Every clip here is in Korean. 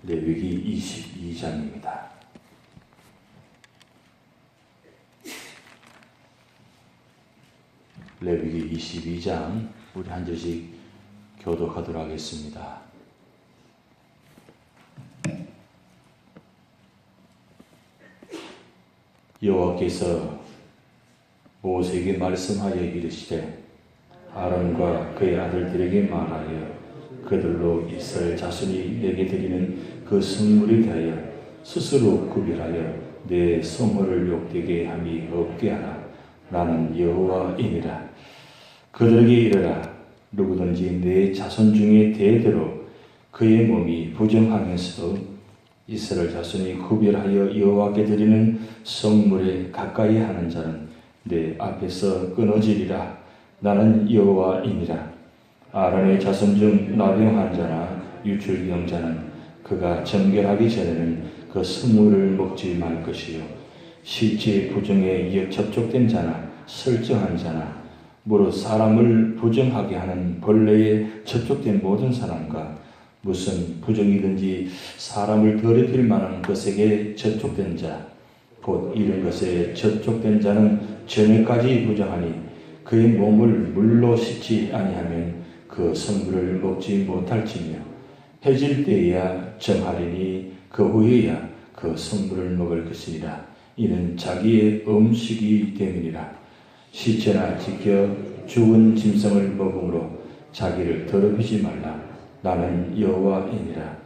레위기 22장입니다. 레위기 22장 우리 한 절씩 교독하도록 하겠습니다. 여호와께서 모세에게 말씀하여 이르시되 아론과 그의 아들들에게 말하여 그들로 이스라엘 자손이 내게 드리는 그 성물에 대하여 스스로 구별하여 내 성호를 욕되게 함이 없게 하라. 나는 여호와이니라. 그들에게 이르라. 누구든지 내 자손 중에 대대로 그의 몸이 부정하면서도 이스라엘 자손이 구별하여 여호와께 드리는 성물에 가까이 하는 자는 내 앞에서 끊어지리라. 나는 여호와이니라. 아론의 자손 중 나병한 자나 유출병자는 그가 정결하기 전에는 그 성물을 먹지 말 것이요 실제 부정에 접촉된 자나 설정한 자나 무릇 사람을 부정하게 하는 벌레에 접촉된 모든 사람과 무슨 부정이든지 사람을 더럽힐 만한 것에게 접촉된 자 곧 이런 것에 접촉된 자는 저녁까지 부정하니 그의 몸을 물로 씻지 아니하면 그 성물을 먹지 못할지며 해질 때에야 정하리니 그 후에야 그 성물을 먹을 것이니라. 이는 자기의 음식이 됨이니라. 시체나 지켜 죽은 짐승을 먹음으로 자기를 더럽히지 말라. 나는 여호와이니라.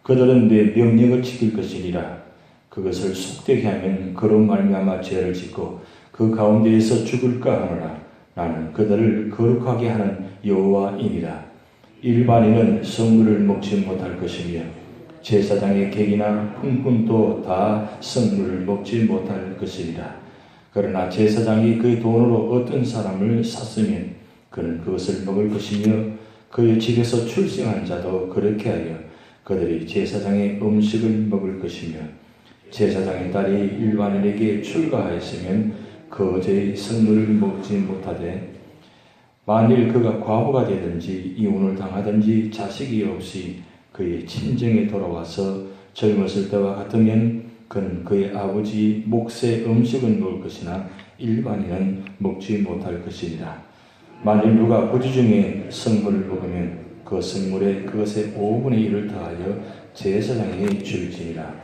그들은 내 명령을 지킬 것이니라. 그것을 속되게 하면 그로 말미암아 죄를 짓고 그 가운데에서 죽을까 하노라. 나는 그들을 거룩하게 하는 여호와이니라. 일반인은 성물을 먹지 못할 것이며 제사장의 객이나 품꾼도 다 성물을 먹지 못할 것이니라. 그러나 제사장이 그의 돈으로 어떤 사람을 샀으면 그는 그것을 먹을 것이며 그의 집에서 출생한 자도 그렇게 하여 그들이 제사장의 음식을 먹을 것이며 제사장의 딸이 일반인에게 출가하였으면 그 어제의 성물을 먹지 못하되 만일 그가 과부가 되든지 이혼을 당하든지 자식이 없이 그의 친정에 돌아와서 젊었을 때와 같으면 그는 그의 아버지 몫의 음식을 먹을 것이나 일반인은 먹지 못할 것이니라. 만일 누가 부지 중에 성물을 먹으면 그 성물에 그것의 5분의 1을 더하여 제사장에게 줄지니라.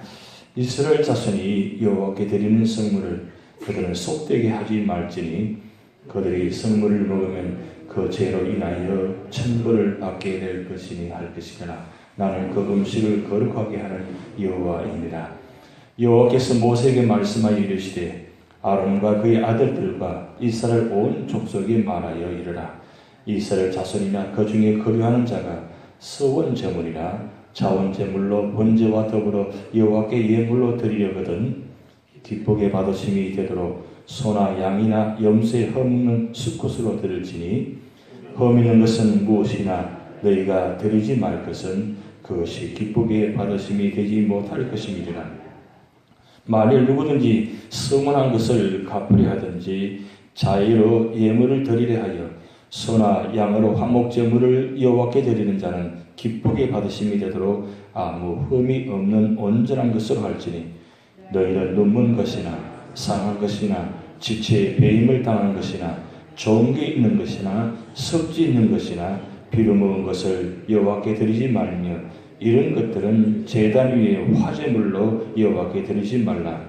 이스라엘 자손이 여호와께 드리는 성물을 그들은 속되게 하지 말지니 그들이 성물을 먹으면 그 죄로 인하여 천벌을 받게 될 것이니 할 것이거나 나는 그 음식을 거룩하게 하는 여호와이니라. 여호와께서 모세에게 말씀하여 이르시되 아론과 그의 아들들과 이스라엘 온 족속에 말하여 이르라. 이스라엘 자손이나 그 중에 거류하는 자가 서원 제물이나 자원 제물로 번제와 더불어 여호와께 예물로 드리려거든 기쁘게 받으심이 되도록 소나 양이나 염소에 허물는 수컷으로 드릴지니 허미는 것은 무엇이나 너희가 드리지 말 것은 그것이 기쁘게 받으심이 되지 못할 것임이니라. 만일 누구든지 서문한 것을 갚으려 하든지 자의로 예물을 드리려 하여 소나 양으로 화목제물을 여호와께 드리는 자는 기쁘게 받으심이 되도록 아무 흠이 없는 온전한 것으로 할지니 너희는 눈먼 것이나 상한 것이나 지체에 배임을 당한 것이나 좋은 게 있는 것이나 섭지 있는 것이나 비루 먹은 것을 여호와께 드리지 말며 이런 것들은 제단 위에 화제물로 여호와께 드리지 말라.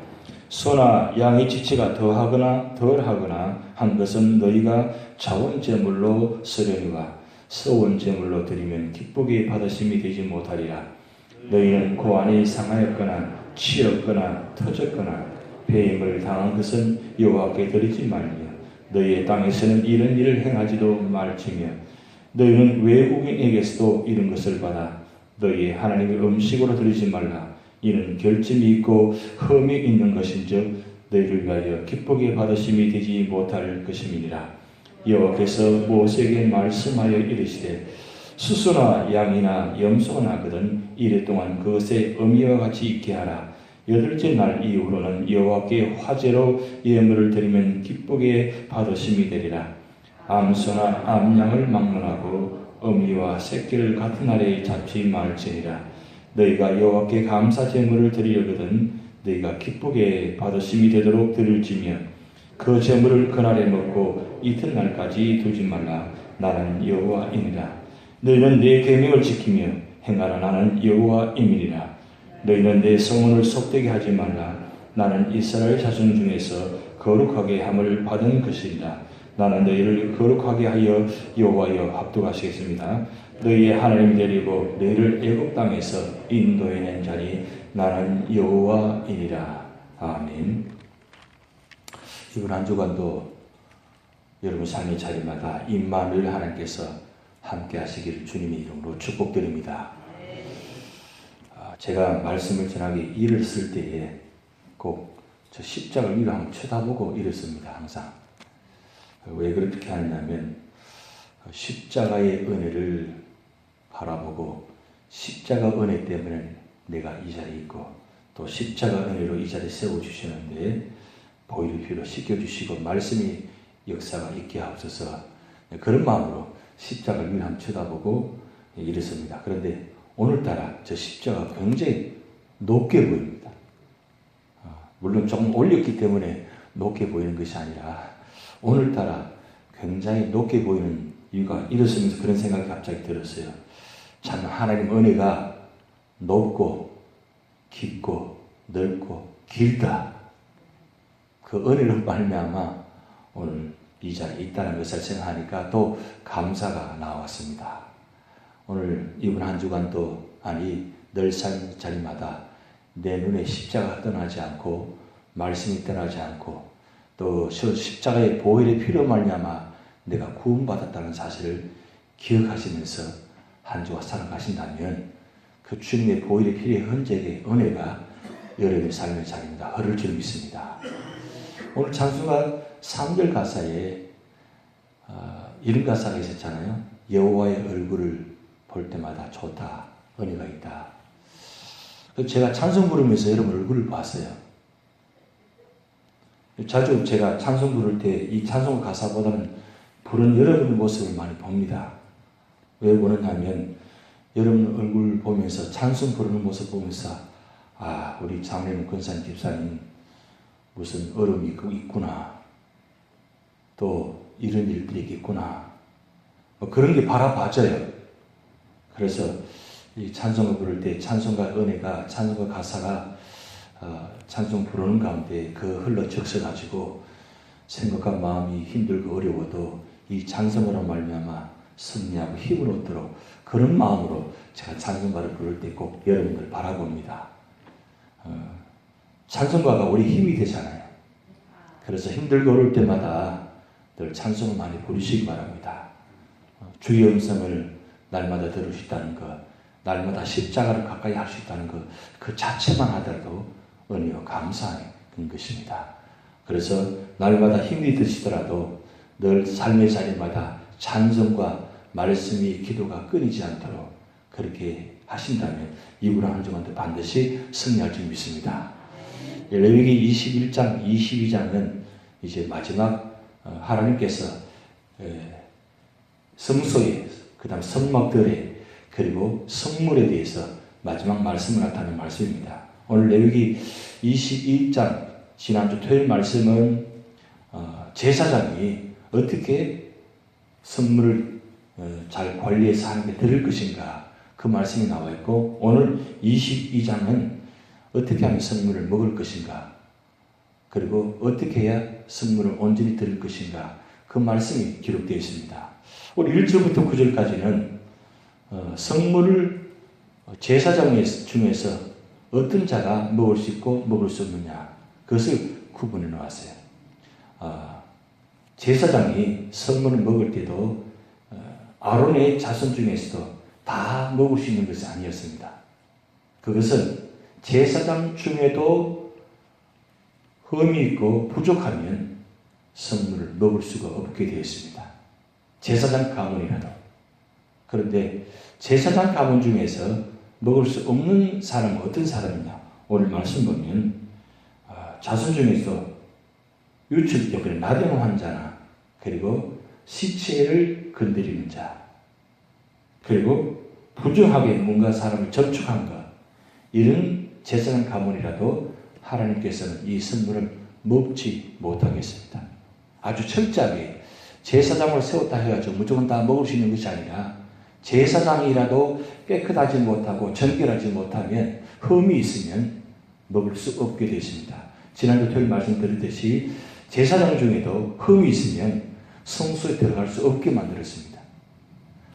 소나 양의 지체가 더하거나 덜하거나 한 것은 너희가 자원제물로 쓰려니와 서원제물로 드리면 기쁘게 받으심이 되지 못하리라. 너희는 고안이 상하였거나 치였거나 터졌거나 배임을 당한 것은 여호와께 드리지 말며 너희의 땅에서는 이런 일을 행하지도 말지며 너희는 외국인에게서도 이런 것을 받아 너희의 하나님의 음식으로 드리지 말라. 이는 결점이 있고 흠이 있는 것인즉 너희를 위하여 기쁘게 받으심이 되지 못할 것임이니라. 여호와께서 모세에게 말씀하여 이르시되 수수나 양이나 염소가 나거든 이래 동안 그것의 의미와 같이 있게 하라. 여덟째 날 이후로는 여호와께 화제로 예물을 드리면 기쁘게 받으심이 되리라. 암소나 암양을 막론하고 어미와 새끼를 같은 날에 잡지 말지니라. 너희가 여호와께 감사 제물을 드리려거든 너희가 기쁘게 받으심이 되도록 드릴지며 그 제물을 그날에 먹고 이튿날까지 두지 말라. 나는 여호와이니라. 너희는 내 계명을 지키며 행하라. 나는 여호와이니라. 너희는 내 성문을 속되게 하지 말라. 나는 이스라엘 자손 중에서 거룩하게 함을 받은 것이니라. 나는 너희를 거룩하게 하여 여호와여 합독하시겠습니다. 너희의 하나님 되리고 너희를 애굽 땅에서 인도해낸 자니 나는 여호와이니라. 아멘. 이번 한 주간도 여러분 삶의 자리마다 임마누엘 하나님께서 함께 하시기를 주님의 이름으로 축복드립니다. 제가 말씀을 전하기 일을 쓸 때에 꼭 저 십자가를 위로 한번 쳐다보고 일을 씁니다. 항상. 왜 그렇게 하냐면 십자가의 은혜를 바라보고 십자가 은혜 때문에 내가 이 자리에 있고 또 십자가 은혜로 이 자리에 세워주시는데 보혈의 피로 씻겨주시고 말씀이 역사가 있게 하옵소서. 그런 마음으로 십자가를 위로 한번 쳐다보고 일을 씁니다. 그런데 오늘따라 저 십자가 굉장히 높게 보입니다. 물론 조금 올렸기 때문에 높게 보이는 것이 아니라 오늘따라 굉장히 높게 보이는 이유가 이렇으면서 그런 생각이 갑자기 들었어요. 참 하나님 은혜가 높고 깊고 넓고 길다. 그 은혜로 말미암아 오늘 이 자리에 있다는 것을 생각하니까 또 감사가 나왔습니다. 오늘 이번 한 주간도 아니 늘 삶 자리마다 내 눈에 십자가가 떠나지 않고 말씀이 떠나지 않고 또 십자가의 보혈의 피로 말미암아 내가 구원받았다는 사실을 기억하시면서 한 주가 살아가신다면 그 주님의 보혈의 피의 흔적의 은혜가 여러분의 삶의 자리입니다. 흐를 줄 믿습니다. 오늘 찬송가 3절 가사에 이런 가사가 있었잖아요. 여호와의 얼굴을 볼 때마다 좋다. 은혜가 있다. 제가 찬송 부르면서 여러분 얼굴을 봤어요. 자주 제가 찬송 부를 때 이 찬송 가사보다는 부른 여러분의 모습을 많이 봅니다. 왜 보느냐면 여러분 얼굴 보면서 찬송 부르는 모습 보면서 아 우리 장례는 권사님 집사님 무슨 어려움이 있구나. 또 이런 일들이 있겠구나. 그런 게 바라봐져요. 그래서 이 찬송을 부를 때 찬송가 은혜가 찬송가 가사가 찬송 부르는 가운데 그 흘러 적셔가지고 생각과 마음이 힘들고 어려워도 이 찬송으로 말미암아 승리하고 힘을 얻도록 그런 마음으로 제가 찬송가를 부를 때 꼭 여러분들 바라봅니다. 찬송가가 우리 힘이 되잖아요. 그래서 힘들고 어려울 때마다 늘 찬송을 많이 부르시기 바랍니다. 주의 음성을 날마다 들을 수 있다는 것, 날마다 십자가를 가까이 할 수 있다는 것, 그 자체만 하더라도 은혜와 감사한 것입니다. 그래서 날마다 힘이 드시더라도 늘 삶의 자리마다 찬송과 말씀이 기도가 끊이지 않도록 그렇게 하신다면 이번 한 주간도 반드시 승리할 줄 믿습니다. 레위기 21장, 22장은 이제 마지막 하나님께서 성소에, 그 다음 성막들에, 그리고 성물에 대해서 마지막 말씀을 나타내는 말씀입니다. 오늘 레위기 22장, 지난주 토요일 말씀은 제사장이 어떻게 성물을 잘 관리해서 하나님께 드릴 것인가 그 말씀이 나와 있고 오늘 22장은 어떻게 하면 성물을 먹을 것인가 그리고 어떻게 해야 성물을 온전히 드릴 것인가 그 말씀이 기록되어 있습니다. 우리 1절부터 9절까지는 성물을 제사장 중에서 어떤 자가 먹을 수 있고 먹을 수 없느냐 그것을 구분해 놓았어요. 제사장이 성물을 먹을 때도 아론의 자손 중에서도 다 먹을 수 있는 것이 아니었습니다. 그것은 제사장 중에도 흠이 있고 부족하면 성물을 먹을 수가 없게 되었습니다. 제사장 가문이라도. 그런데 제사장 가문 중에서 먹을 수 없는 사람은 어떤 사람이냐? 오늘 말씀 보면 자손 중에서 유출병, 나병 환자나 그리고 시체를 건드리는 자 그리고 부정하게 뭔가 사람을 접촉한 것 이런 제사장 가문이라도 하나님께서는 이 선물을 먹지 못하겠습니다. 아주 철저하게 제사장을 세웠다 해가지고 무조건 다 먹을 수 있는 것이 아니라 제사장이라도 깨끗하지 못하고 정결하지 못하면 흠이 있으면 먹을 수 없게 되어 있습니다. 지난주 토요일 말씀드렸듯이 제사장 중에도 흠이 있으면 성소에 들어갈 수 없게 만들었습니다.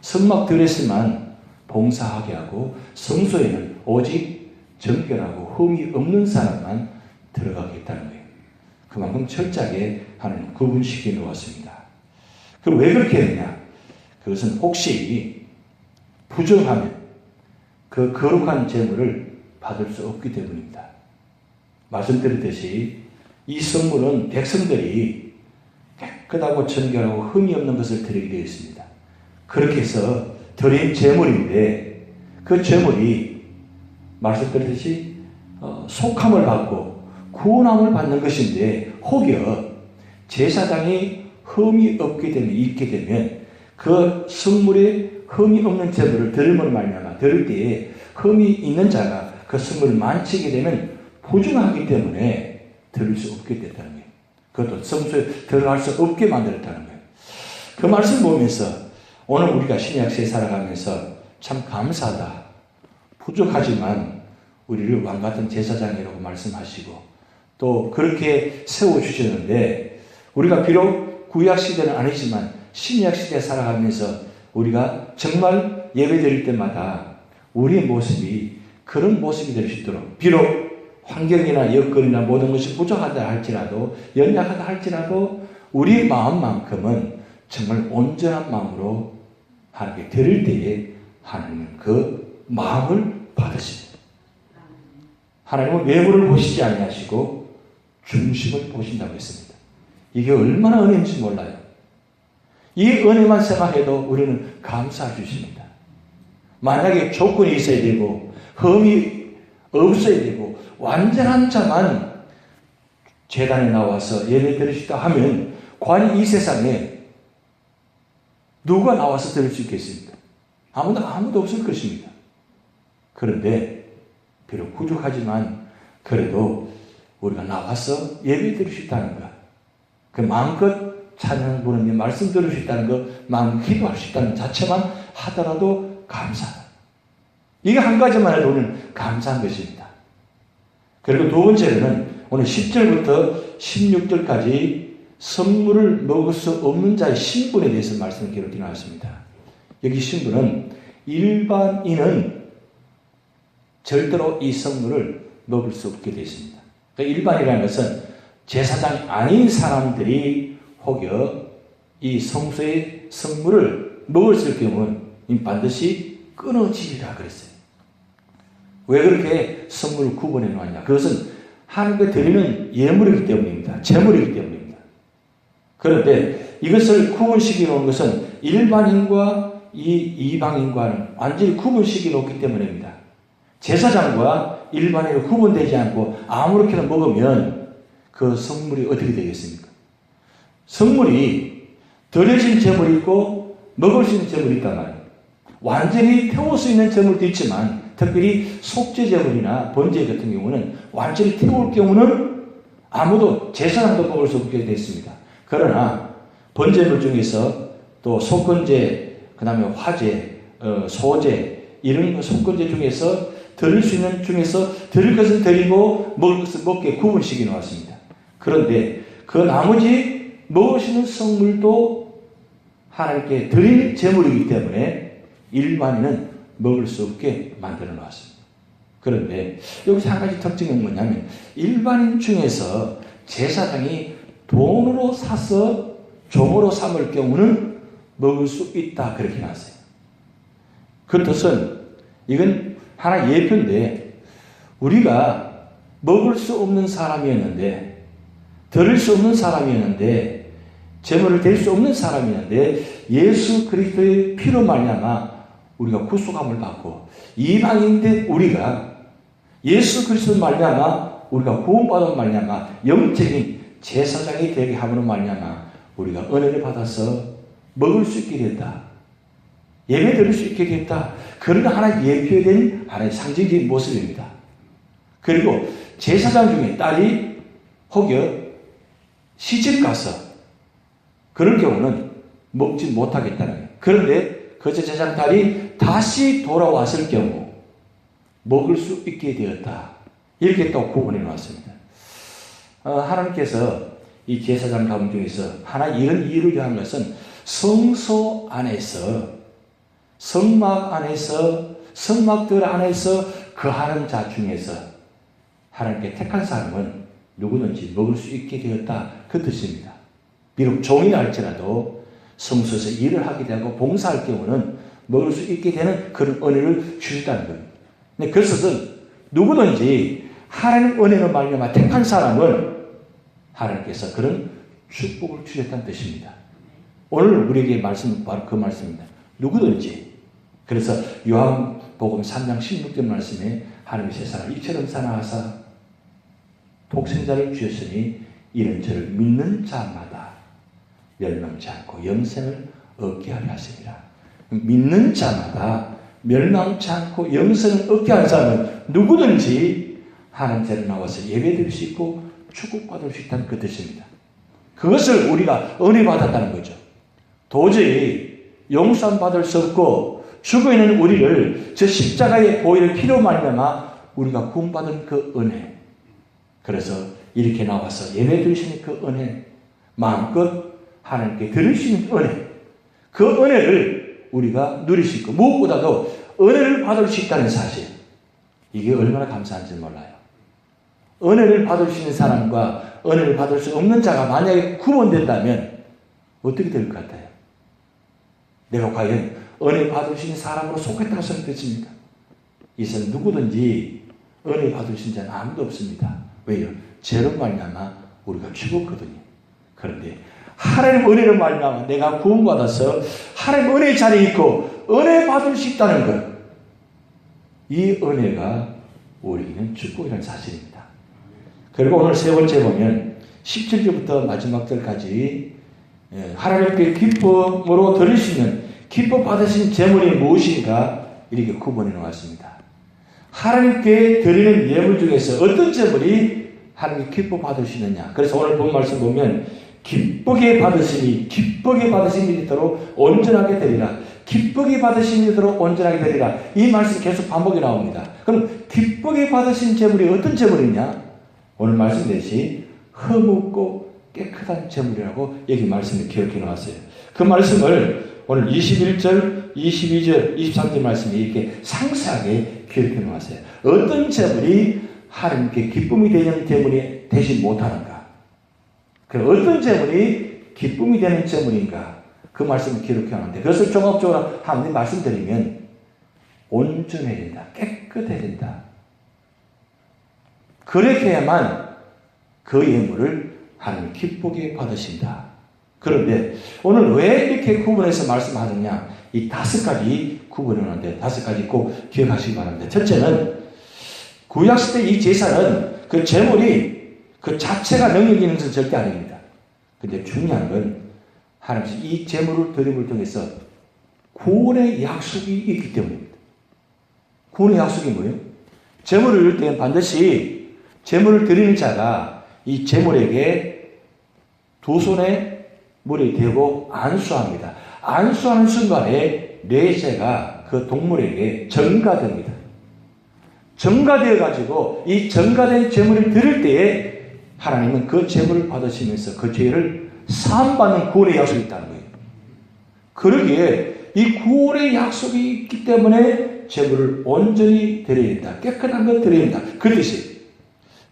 성막 드레스만 봉사하게 하고 성소에는 오직 정결하고 흠이 없는 사람만 들어가겠다는 거예요. 그만큼 철저하게 하나님 구분시켜 놓았습니다. 그럼 왜 그렇게 했느냐? 그것은 혹시 부정하면 그 거룩한 제물을 받을 수 없기 때문입니다. 말씀드렸듯이 이 성물은 백성들이 깨끗하고 정결하고 흠이 없는 것을 드리게 되어 있습니다. 그렇게 해서 드린 제물인데 그 제물이 말씀드렸듯이 속함을 받고 구원함을 받는 것인데 혹여 제사장이 흠이 없게 되면 있게 되면 그 성물에 흠이 없는 제물을 드림으로 말미암아 드릴 때에 흠이 있는 자가 그 성물을 만지게 되면 부정하기 때문에 드릴 수 없게 됐다는 거예요. 그것도 성소에 들어갈 수 없게 만들었다는 거예요. 그 말씀 보면서 오늘 우리가 신약시대에 살아가면서 참 감사하다. 부족하지만 우리를 왕같은 제사장이라고 말씀하시고 또 그렇게 세워주셨는데 우리가 비록 구약시대는 아니지만 신약시대에 살아가면서 우리가 정말 예배 드릴 때마다 우리의 모습이 그런 모습이 될 수 있도록 비록 환경이나 여건이나 모든 것이 부족하다 할지라도 연약하다 할지라도 우리의 마음만큼은 정말 온전한 마음으로 하나님께 드릴 때에 하나님은 그 마음을 받으십니다. 하나님은 외모를 보시지 아니하시고 중심을 보신다고 했습니다. 이게 얼마나 은혜인지 몰라요. 이 은혜만 생각해도 우리는 감사해 주십니다. 만약에 조건이 있어야 되고 흠이 없어야 되고 완전한 자만 제단에 나와서 예배 드릴 수 있다 하면 과연 이 세상에 누가 나와서 드릴 수 있겠습니까? 아무도 없을 것입니다. 그런데 비록 부족하지만 그래도 우리가 나와서 예배 드릴 수 있다는 것, 그 마음껏 찬양 부르며 말씀 들을 수 있다는 것, 마음 기도할 수 있다는 자체만 하더라도 감사하다. 이게 한 가지만 해도 우리는 감사한 것입니다. 그리고 두 번째로는 오늘 10절부터 16절까지 선물을 먹을 수 없는 자의 신분에 대해서 말씀을 기록해 나왔습니다. 여기 신분은 일반인은 절대로 이 선물을 먹을 수 없게 되어 있습니다. 그러니까 일반이라는 것은 제사장이 아닌 사람들이 혹여 이 성소의 선물을 먹을 경우는 반드시 끊어지리라 그랬어요. 왜 그렇게 선물을 구분해 놓았냐? 그것은 하나님께 드리는 예물이기 때문입니다. 제물이기 때문입니다. 그런데 이것을 구분시켜 놓은 것은 일반인과 이 이방인과는 완전히 구분시켜 놓기 때문입니다. 제사장과 일반인으로 구분되지 않고 아무렇게나 먹으면 그 성물이 어떻게 되겠습니까? 성물이 드려진 제물이 있고 먹을 수 있는 제물이 있단 말이에요. 완전히 태울 수 있는 제물도 있지만 특별히 속죄 제물이나 번제 같은 경우는 완전히 태울 경우는 아무도 제사장도 먹을 수 없게 되어 있습니다. 그러나 번제물 중에서 또 속건제, 그 다음에 화제, 소제 이런 속건제 중에서 드릴 수 있는 중에서 드릴 것은 드리고 먹을 것은 먹게 구분시켜 놓았습니다. 그런데 그 나머지 먹을 수 있는 성물도 하나님께 드릴 제물이기 때문에 일반인은 먹을 수 없게 만들어 놨습니다. 그런데 여기서 한 가지 특징이 뭐냐면 일반인 중에서 제사장이 돈으로 사서 종으로 삼을 경우는 먹을 수 있다 그렇게 나왔어요. 그 뜻은 이건 하나 예표인데 우리가 먹을 수 없는 사람이었는데 드릴 수 없는 사람이었는데 제물을 드릴 수 없는 사람이었는데 예수 그리스도의 피로 말미암아 우리가 구속함을 받고 이방인된 우리가 예수 그리스도 말미암아 우리가 구원받은 말미암아 영적인 제사장이 되게 함으로 말미암아 우리가 은혜를 받아서 먹을 수 있게 됐다. 예배 드릴 수 있게 됐다. 그런 하나의 예표된 하나의 상징적인 모습입니다. 그리고 제사장 중에 딸이 혹여 시집 가서 그런 경우는 먹지 못하겠다는 거예요. 그런데 그 제사장 딸이 다시 돌아왔을 경우 먹을 수 있게 되었다. 이렇게 또 구분해 놓았습니다. 하나님께서 이 제사장 가문 중에서 하나 이런 이유를 위한 것은 성소 안에서 성막 안에서 성막들 안에서 거하는 자 중에서 하나님께 택한 사람은 누구든지 먹을 수 있게 되었다. 그 뜻입니다. 비록 종이라 할지라도 성소에서 일을 하게 되고 봉사할 경우는 먹을 수 있게 되는 그런 은혜를 주셨다는 겁니다. 근데 그것은 누구든지 하나님 은혜로 말미암아 택한 사람은 하나님께서 그런 축복을 주셨다는 뜻입니다. 오늘 우리에게 말씀은 바로 그 말씀입니다. 누구든지. 그래서 요한복음 3장 16절 말씀에 하나님이 세상을 이처럼 사랑하사 독생자를 주셨으니 이는 저를 믿는 자마다 멸망치 않고 영생을 얻게 하려 하십니다. 믿는 자마다 멸망치 않고 영생을 얻게 하는 사람은 누구든지 하나님 자리에 나와서 예배드릴 수 있고 축복받을 수 있다는 그 뜻입니다. 그것을 우리가 은혜 받았다는 거죠. 도저히 용서받을 수 없고 죽어있는 우리를 저 십자가의 보혈의 피로 말미암아 우리가 구원받은 그 은혜. 그래서 이렇게 나와서 예배 드리시는 그 은혜, 마음껏 하나님께 드리시는 은혜, 그 은혜를 우리가 누릴 수 있고 무엇보다도 은혜를 받을 수 있다는 사실, 이게 얼마나 감사한지 몰라요. 은혜를 받을 수 있는 사람과 은혜를 받을 수 없는 자가 만약에 구분된다면 어떻게 될 것 같아요? 내가 과연 은혜 받을 수 있는 사람으로 속했다고 생각했습니다. 이 세상 누구든지 은혜 받을 수 있는 자는 아무도 없습니다. 왜요? 죄로 말미암아 우리가 죽었거든요. 그런데 하나님 은혜로 말미암아 내가 구원받아서 하나님 은혜 자리에 있고 은혜 받을 수 있다는 것, 이 은혜가 우리에게는 축복이라는 사실입니다. 그리고 오늘 세 번째 보면 17절부터 마지막 절까지 하나님께 기쁨으로 드릴 수 있는 기뻐 받으신 제물이 무엇인가 이렇게 구분해 놓았습니다. 하나님께 드리는 예물 중에서 어떤 제물이 하나님께 기뻐 받으시느냐. 그래서 오늘 본 말씀 보면 기쁘게 받으시니 기쁘게 받으신 이도록 온전하게 되리라. 기쁘게 받으신 이도록 온전하게 되리라. 이 말씀이 계속 반복이 나옵니다. 그럼 기쁘게 받으신 제물이 어떤 제물이냐? 오늘 말씀드렸듯이 허묻고 깨끗한 제물이라고 여기 말씀을 기록해 놓았어요. 그 말씀을 오늘 21절, 22절, 23절 말씀에 이렇게 상세하게 기록해 놓았어요. 어떤 제물이 하나님께 기쁨이 되는 제물이 되지 못하는가? 그 어떤 제물이 기쁨이 되는 제물인가? 그 말씀을 기록해 놨는데 그것을 종합적으로 한번 말씀드리면 온전해야 된다. 깨끗해야 된다. 그렇게 해야만 그 예물을 하나님 기쁘게 받으신다. 그런데 오늘 왜 이렇게 구분해서 말씀하느냐? 이 5가지 구분해 놓는데 5가지 꼭 기억하시기 바랍니다. 첫째는 구약시대 이 제사는 그 제물이 그 자체가 능력이 있는 것은 절대 아닙니다. 근데 중요한 건 하나님께서 이 제물을 드림을 통해서 구원의 약속이 있기 때문입니다. 구원의 약속이 뭐예요? 제물을 드릴 때는 반드시 제물을 드리는 자가 이 제물에게 두 손에 물이 대고 안수합니다. 안수하는 순간에 뇌세가 그 동물에게 전가됩니다. 전가되어 가지고 이 전가된 제물을 드릴 때에 하나님은 그 제물을 받으시면서 그 죄를 사함받는 구원의 약속이 있다는 거예요. 그러기에 이 구원의 약속이 있기 때문에 제물을 온전히 드려야 된다. 깨끗한 것 드려야 된다. 그 뜻이에요.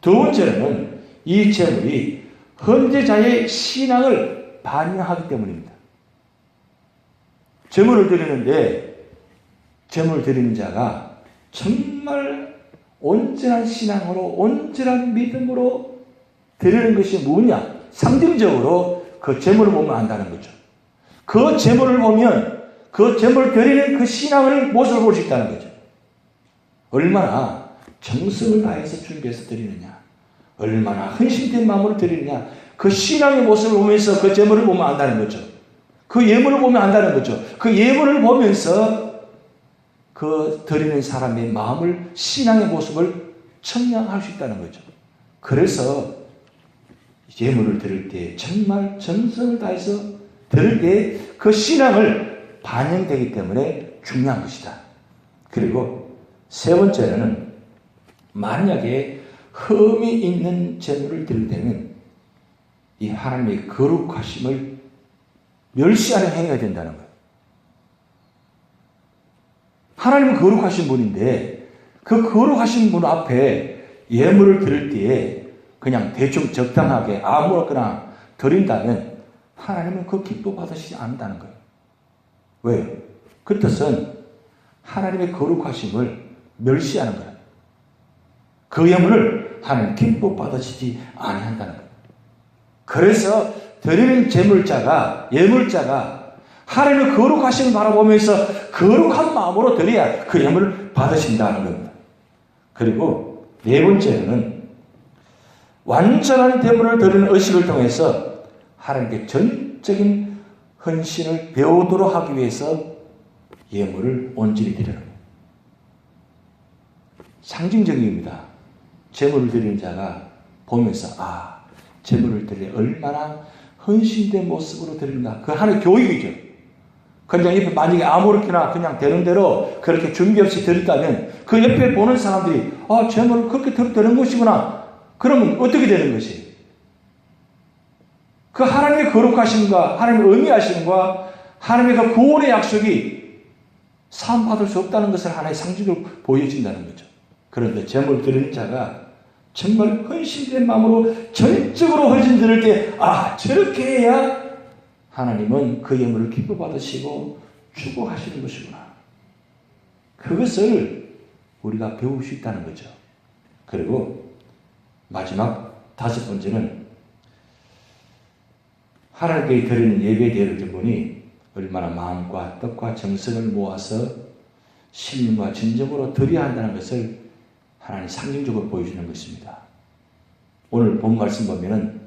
두 번째는 이 제물이 헌제자의 신앙을 반영하기 때문입니다. 제물을 드리는데 제물을 드리는 자가 정말 온전한 신앙으로 온전한 믿음으로 드리는 것이 뭐냐? 상징적으로 그 제물을 보면 안다는 거죠. 그 제물을 보면 그 제물을 드리는 그 신앙을 모습을 볼 수 있다는 거죠. 얼마나 정성을 다해서 준비해서 드리느냐, 얼마나 헌신된 마음으로 드리느냐, 그 신앙의 모습을 보면서 그 제물을 보면 안다는 거죠. 그 예물을 보면 안다는 거죠. 그 예물을 보면서 그 드리는 사람의 마음을, 신앙의 모습을 청량할 수 있다는 거죠. 그래서 예물을 드릴 때 정말 정성을 다해서 드릴 때 그 신앙을 반영되기 때문에 중요한 것이다. 그리고 세 번째는 만약에 흠이 있는 제물을 드릴 때는 이 하나님의 거룩하심을 멸시하는 행위가 된다는 거예요. 하나님은 거룩하신 분인데 그 거룩하신 분 앞에 예물을 드릴 때에 그냥 대충 적당하게 아무렇거나 드린다면 하나님은 그 기뻐 받으시지 않는다는 거예요. 왜요? 그 뜻은 하나님의 거룩하심을 멸시하는 거예요. 그 예물을 하나님 기뻐 받으시지 아니한다는 거예요. 그래서 드리는 예물자가 하나님의 거룩하심을 바라보면서 거룩한 마음으로 드려야 그 예물을 받으신다는 겁니다. 그리고 네 번째는 완전한 제물을 드리는 의식을 통해서 하나님께 전적인 헌신을 배우도록 하기 위해서 예물을 온전히 드리는 거예요. 상징적입니다. 제물을 드리는 자가 보면서 제물을 드려 얼마나 헌신된 모습으로 드리는가. 그 하나의 교육이죠. 그냥 옆에 만약에 아무렇게나 그냥 되는 대로 그렇게 준비 없이 드렸다면 그 옆에 보는 사람들이 제물을 그렇게 드리는 것이구나. 그러면 어떻게 되는 것이? 그 하나님의 거룩하심과 하나님의 의미하심과 하나님의 그 구원의 약속이 사함받을 수 없다는 것을 하나의 상징으로 보여진다는 거죠. 그런데 제물 드리는 자가 정말 헌신된 마음으로 전적으로 헌신 드릴 때 저렇게 해야 하나님은 그 예물을 기뻐 받으시고 축복하시는 것이구나. 그것을 우리가 배울 수 있다는 거죠. 그리고 마지막 다섯 번째는 하나님께 드리는 예배에 대한 분이 얼마나 마음과 뜻과 정성을 모아서 신념과 진정으로 드려야 한다는 것을 하나님 상징적으로 보여주는 것입니다. 오늘 본 말씀 보면은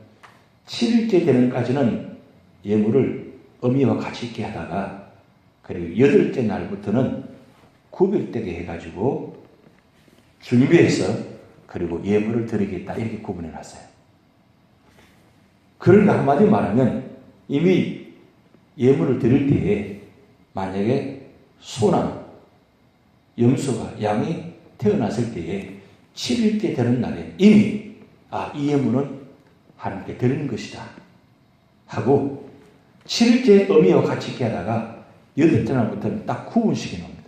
7일째 되는까지는 예물을 어미와 같이 있게 하다가 그리고 8일째 날부터는 구별되게 해가지고 준비해서 그리고 예물을 드리겠다 이렇게 구분해 놨어요. 그러니까 한마디 말하면 이미 예물을 드릴 때에 만약에 소나 염소가 양이 태어났을 때에 7일째 되는 날에 이미 이 예물은 하나님께 드리는 것이다 하고 7일째 어미와 같이 있게 하다가 8째 날부터는 딱 구분시켜 놓습니다.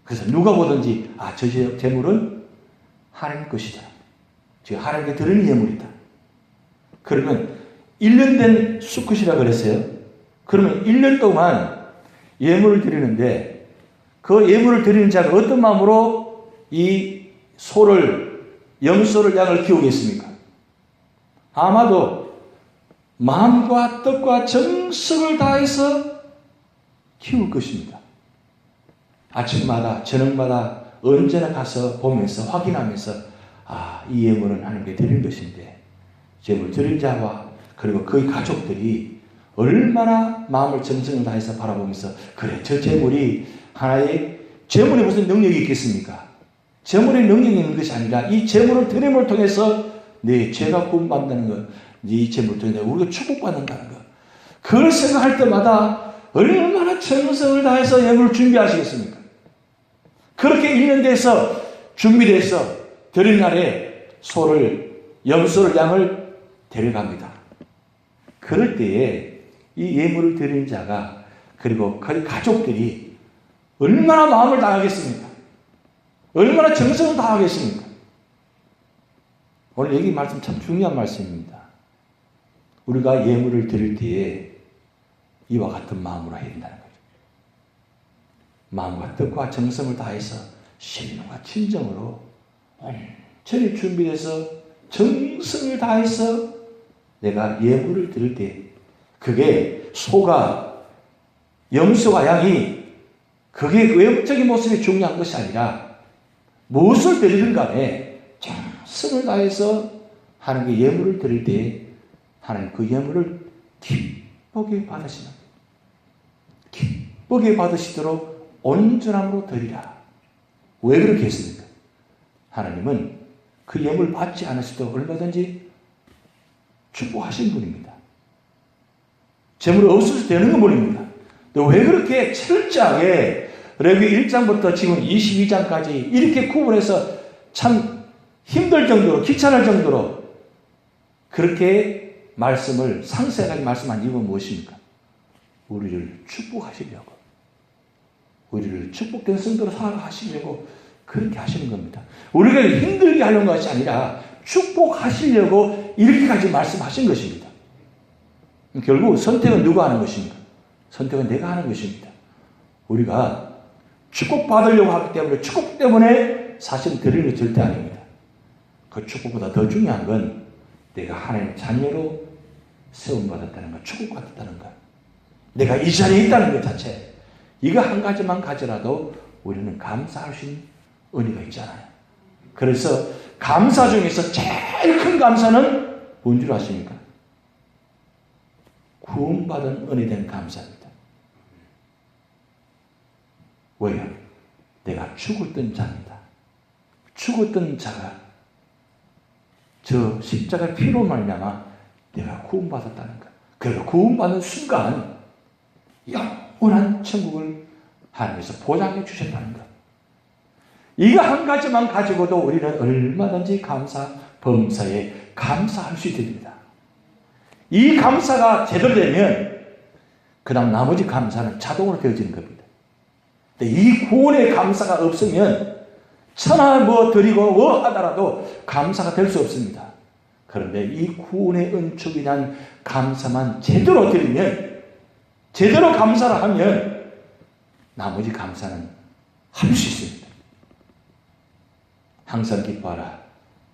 그래서 누가 보든지 저 제물은 하나님 것이다. 즉 하나님께 드리는 예물이다. 그러면 1년 된 수컷이라 그랬어요. 그러면 1년 동안 예물을 드리는데 그 예물을 드리는 자가 어떤 마음으로 이 염소를 양을 키우겠습니까? 아마도 마음과 뜻과 정성을 다해서 키울 것입니다. 아침마다 저녁마다 언제나 가서 보면서 확인하면서 이 예물은 하나님께 드린 것인데 예물 드린 자와 그리고 그의 가족들이 얼마나 마음을 정성을 다해서 바라보면서 그래 저 재물이 하나의 재물에 무슨 능력이 있겠습니까? 재물의 능력이 있는 것이 아니라 이 재물을 드림을 통해서 내 죄가 구원받는 것, 이 재물을 통해서 우리가 축복받는다는 것. 그걸 생각할 때마다 얼마나 정성을 다해서 예물을 준비하시겠습니까? 그렇게 1년 돼서 준비돼서 드린 날에 염소를 양을 데려갑니다. 그럴 때에 이 예물을 드리는 자가 그리고 그 가족들이 얼마나 마음을 다하겠습니까? 얼마나 정성을 다하겠습니까? 오늘 여기 말씀 참 중요한 말씀입니다. 우리가 예물을 드릴 때에 이와 같은 마음으로 해야 된다는 거죠. 마음과 뜻과 정성을 다해서 신령과 친정으로 온전히 준비해서 정성을 다해서 내가 예물을 드릴 때 그게 소가 염소가 양이 그게 외적인 모습이 중요한 것이 아니라 무엇을 드리든 간에 정성을 다해서 하나님께 예물을 드릴 때 하나님 그 예물을 기쁘게 받으시는 기쁘게 받으시도록 온전함으로 드리라. 왜 그렇게 했습니까? 하나님은 그 예물 받지 않았어도 얼마든지 축복하신 분입니다. 재물이 없어서 되는 건 모릅니다. 왜 그렇게 철저하게 레위기 1장부터 지금 22장까지 이렇게 구분해서 참 힘들 정도로 귀찮을 정도로 그렇게 말씀을 상세하게 말씀한 이유가 무엇입니까? 우리를 축복하시려고, 우리를 축복된 성도로 살아가시려고 그렇게 하시는 겁니다. 우리가 힘들게 하려는 것이 아니라 축복하시려고 이렇게까지 말씀하신 것입니다. 결국 선택은 누가 하는 것입니까? 선택은 내가 하는 것입니다. 우리가 축복받으려고 하기 때문에, 축복 때문에 사실 드리는 게 절대 아닙니다. 그 축복보다 더 중요한 건 내가 하나님의 자녀로 세움받았다는 것, 축복받았다는 것, 내가 이 자리에 있다는 것 자체, 이거 한 가지만 가지라도 우리는 감사할 수 있는 은혜가 있잖아요. 그래서 감사 중에서 제일 큰 감사는 뭔 줄 아십니까? 구원받은 은혜된 감사입니다. 왜요? 내가 죽었던 자입니다. 죽었던 자가 저 십자가의 피로 말미암아 내가 구원받았다는 것. 그래서 구원받는 순간 영원한 천국을 하나님께서 보장해 주셨다는 것. 이거 한 가지만 가지고도 우리는 얼마든지 감사, 범사에 감사할 수 있습니다. 이 감사가 제대로 되면 그 다음 나머지 감사는 자동으로 되어지는 겁니다. 근데 이 구원의 감사가 없으면 천하 뭐 드리고 뭐 하더라도 감사가 될 수 없습니다. 그런데 이 구원의 은총에 대한 감사만 제대로 드리면, 제대로 감사를 하면 나머지 감사는 할 수 있습니다. 항상 기뻐하라,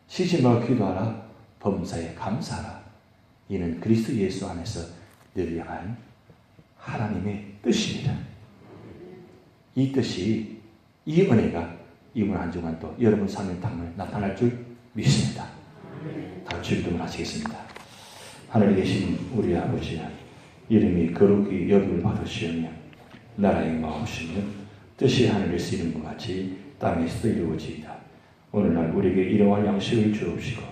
쉬지 말고 기도하라, 범사에 감사하라. 이는 그리스도 예수 안에서 늘 향한 하나님의 뜻입니다. 이 뜻이, 이 은혜가 이번 한 주간 또 여러분 삶의 땅에 나타날 줄 믿습니다. 다 같이 기도를 하시겠습니다. 하늘에 계신 우리 아버지, 이름이 거룩히 여김을 받으시오며 나라의 마옵시며 뜻이 하늘에서 이룬 것 같이 땅에서도 이루어지이다. 오늘날 우리에게 일용할 양식을 주옵시고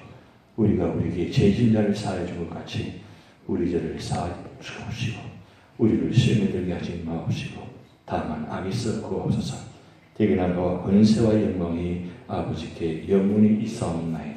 우리가 우리에게 죄진 자를 사하여 준 것 같이 우리 죄를 사하여 주옵시고 우리를 시험에 들게 하지 마옵시고 다만 악에서 구하옵소서. 대개 나라와 권세와 영광이 아버지께 영원히 있사옵나이다.